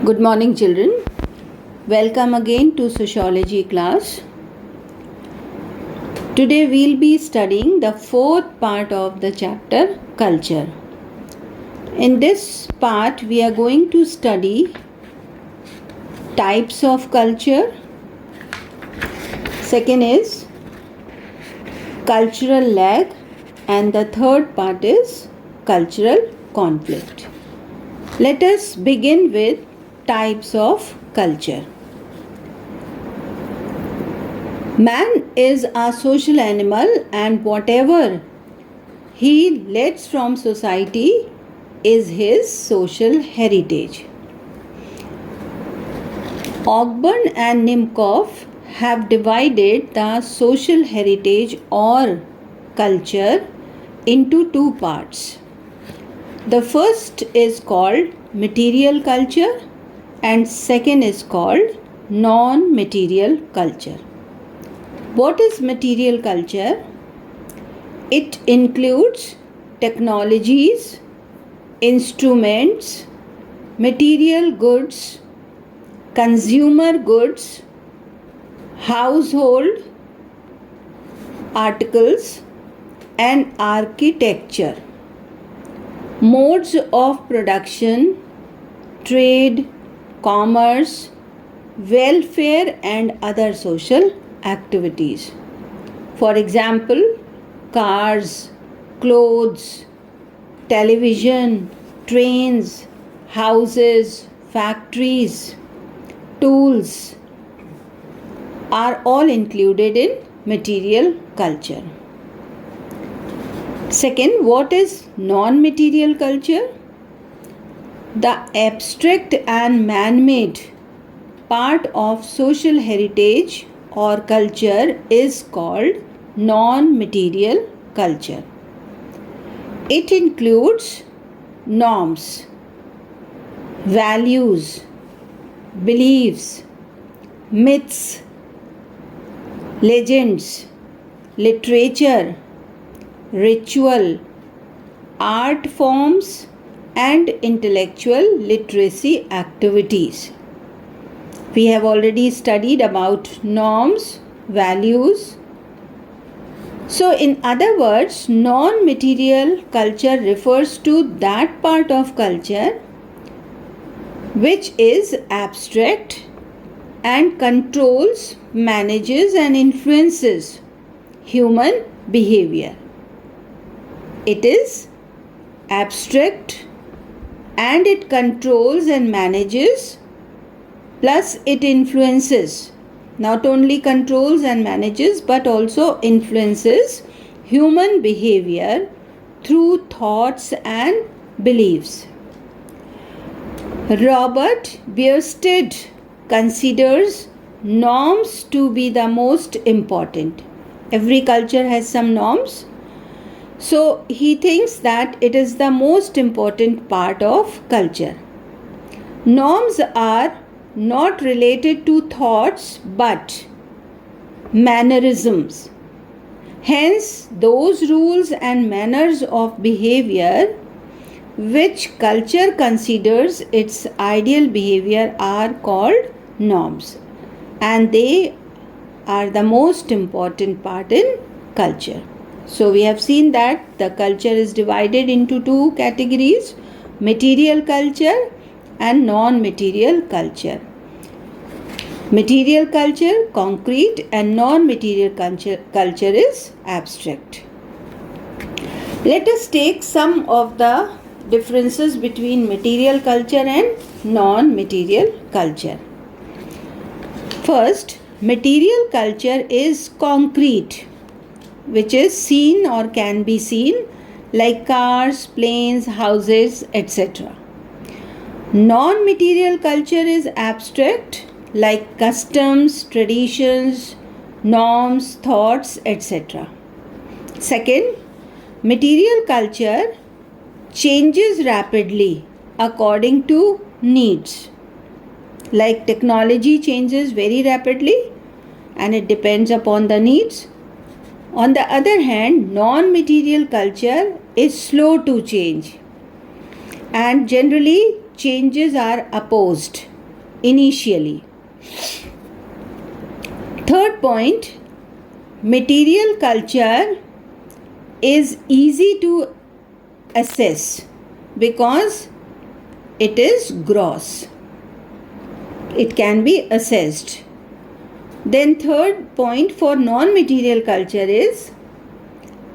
Good morning, children. Welcome again to Sociology class. Today we'll be studying the fourth part of the chapter Culture. In this part, we are going to study types of culture. Second is cultural lag, and the third part is cultural conflict. Let us begin with types of culture. Man is a social animal, and whatever he gets from society is his social heritage. Ogburn and Nimkoff have divided the social heritage or culture into two parts. The first is called material culture and second is called non-material culture. What is material culture? It includes technologies, instruments, material goods, consumer goods, household articles, and architecture, modes of production, trade, commerce, welfare, and other social activities. For example, cars, clothes, television, trains, houses, factories, tools are all included in material culture. Second, what is non-material culture? The abstract and man-made part of social heritage or culture is called non-material culture. It includes norms, values, beliefs, myths, legends, literature, ritual, art forms, and intellectual literacy activities. We have already studied about norms, values. So, in other words, non-material culture refers to that part of culture which is abstract and controls, manages, and influences human behavior. It is abstract and it controls and manages, plus it influences, not only controls and manages but also influences human behavior through thoughts and beliefs. Robert Bierstedt considers norms to be the most important. Every culture has some norms. So he thinks that it is the most important part of culture. Norms are not related to thoughts but mannerisms. Hence, those rules and manners of behavior which culture considers its ideal behavior are called norms, and they are the most important part in culture. So we have seen that the culture is divided into two categories: material culture and non-material culture. Material culture, concrete, and non-material culture is abstract. Let us take some of the differences between material culture and non-material culture. First, material culture is concrete, which is seen or can be seen, like cars, planes, houses, etc. Non-material culture is abstract, like customs, traditions, norms, thoughts, etc. Second, material culture changes rapidly according to needs. Like technology changes very rapidly and it depends upon the needs. On the other hand, non-material culture is slow to change and generally changes are opposed. initially. Third point, material culture is easy to assess because it is gross. It can be assessed. Then third point for non-material culture is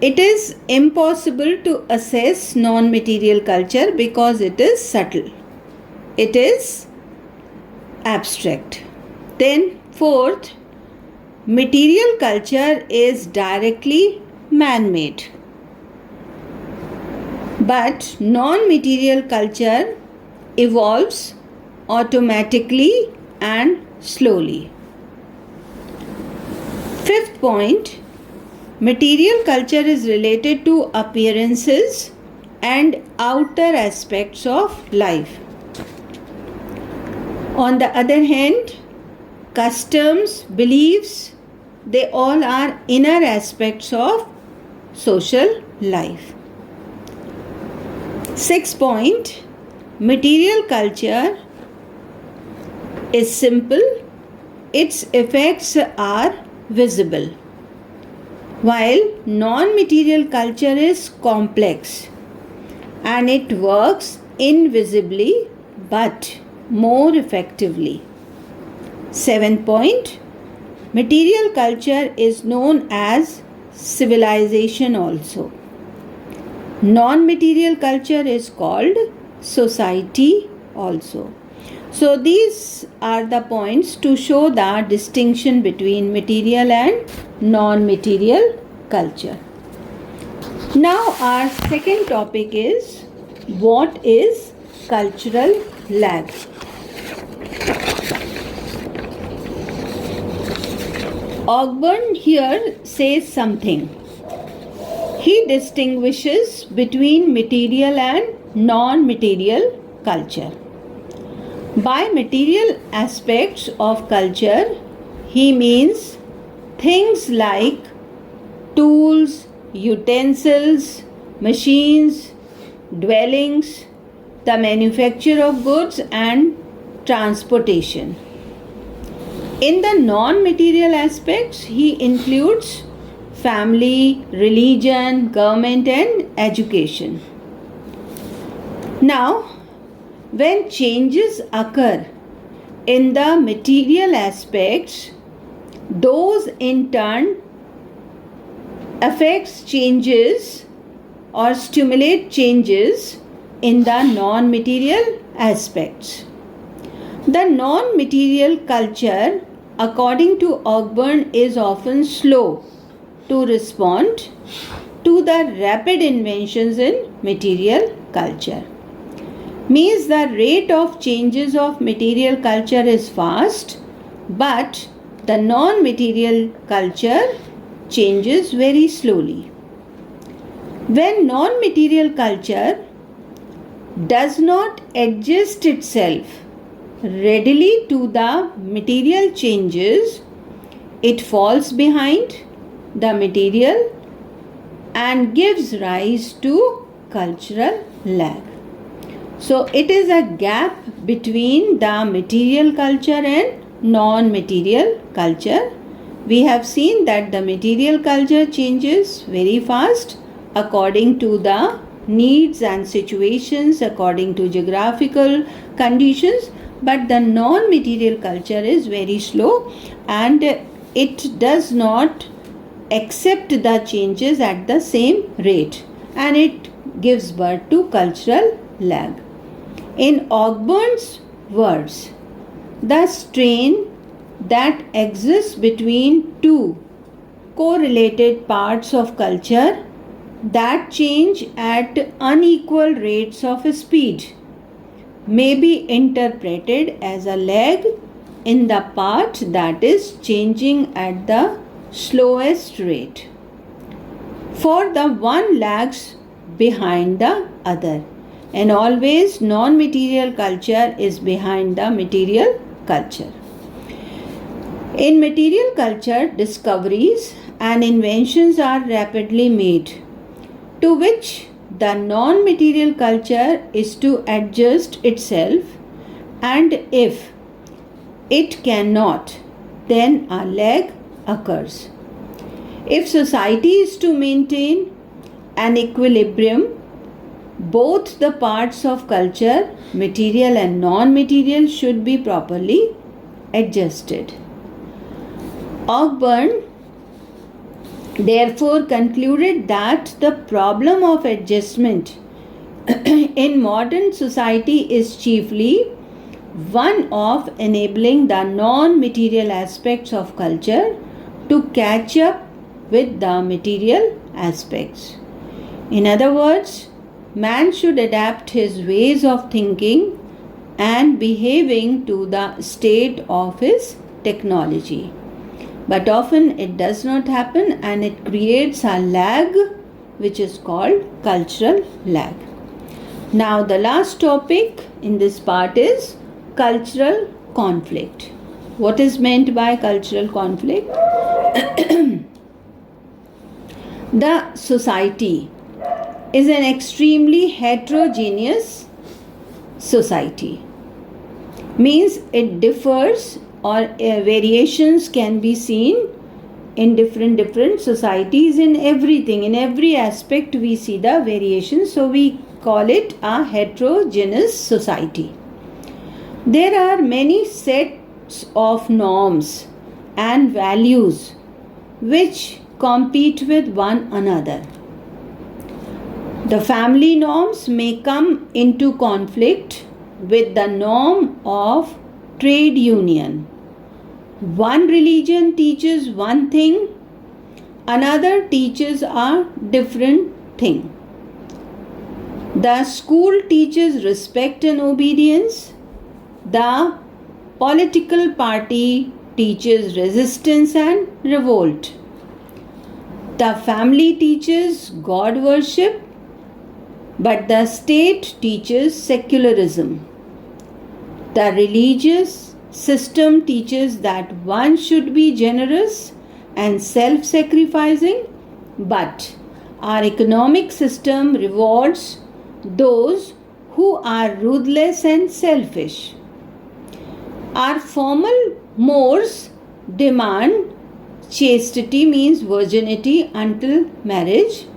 it is impossible to assess non-material culture because it is subtle. It is abstract. Then fourth, material culture is directly man-made. But non-material culture evolves automatically and slowly. Fifth point, material culture is related to appearances and outer aspects of life. On the other hand, customs, beliefs, they all are inner aspects of social life. Sixth point, material culture is simple, its effects are visible, while non-material culture is complex and it works invisibly but more effectively. Seventh point, material culture is known as civilization also. Non-material culture is called society also. So these are the points to show the distinction between material and non-material culture. Now our second topic is what is cultural lag. Ogburn here says something. He distinguishes between material and non-material culture. By material aspects of culture, he means things like tools, utensils, machines, dwellings, the manufacture of goods and transportation. In the non-material aspects, he includes family, religion, government and education. Now, when changes occur in the material aspects, those in turn affects changes or stimulate changes in the non-material aspects. The non-material culture, according to Ogburn, is often slow to respond to the rapid inventions in material culture. Means the rate of changes of material culture is fast, but the non-material culture changes very slowly. When non-material culture does not adjust itself readily to the material changes, it falls behind the material and gives rise to cultural lag. So it is a gap between the material culture and non-material culture. We have seen that the material culture changes very fast according to the needs and situations, according to geographical conditions, but the non-material culture is very slow and it does not accept the changes at the same rate and it gives birth to cultural lag. In Ogburn's words, the strain that exists between two correlated parts of culture that change at unequal rates of speed may be interpreted as a lag in the part that is changing at the slowest rate. For the one lags behind the other, and always non-material culture is behind the material culture. In material culture, discoveries and inventions are rapidly made, to which the non-material culture is to adjust itself, and if it cannot, then a lag occurs. If society is to maintain an equilibrium, both the parts of culture, material and non-material, should be properly adjusted. Ogburn therefore concluded that the problem of adjustment in modern society is chiefly one of enabling the non-material aspects of culture to catch up with the material aspects. In other words, man should adapt his ways of thinking and behaving to the state of his technology. But often it does not happen, and it creates a lag which is called cultural lag. Now the last topic in this part is cultural conflict. What is meant by cultural conflict? The society is an extremely heterogeneous society. Means it differs, or variations can be seen in different societies. In everything, in every aspect we see the variations, so we call it a heterogeneous society. There are many sets of norms and values which compete with one another. The family norms may come into conflict with the norm of trade union. One religion teaches one thing, another teaches a different thing. The school teaches respect and obedience. The political party teaches resistance and revolt. The family teaches God worship, but the state teaches secularism. The religious system teaches that one should be generous and self-sacrificing, but our economic system rewards those who are ruthless and selfish. Our formal mores demand chastity, means virginity until marriage,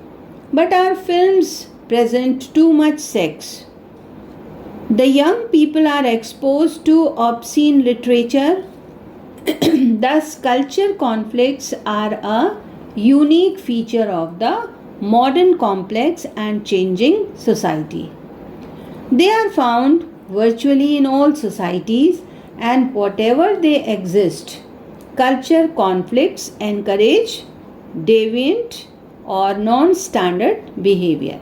but our films present too much sex. The young people are exposed to obscene literature. Thus, culture conflicts are a unique feature of the modern complex and changing society. They are found virtually in all societies, and whatever they exist, culture conflicts encourage deviant or non-standard behavior.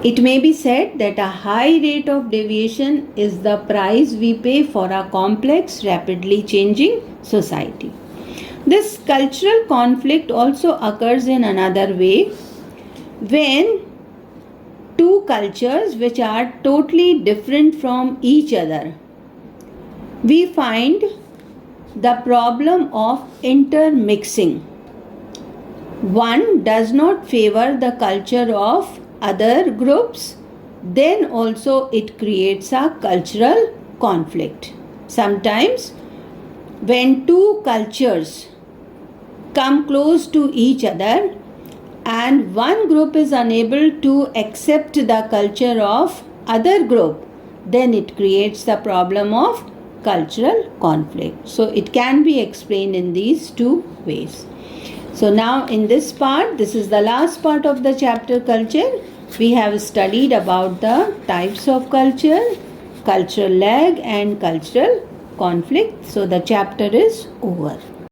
It may be said that a high rate of deviation is the price we pay for a complex, rapidly changing society. This cultural conflict also occurs in another way when two cultures which are totally different from each other. We find the problem of intermixing. One does not favor the culture of other groups, then also it creates a cultural conflict. Sometimes when two cultures come close to each other and one group is unable to accept the culture of other group, then it creates the problem of cultural conflict. So it can be explained in these two ways. So now in this part, this is the last part of the chapter culture. We have studied about the types of culture, cultural lag and cultural conflict. So the chapter is over.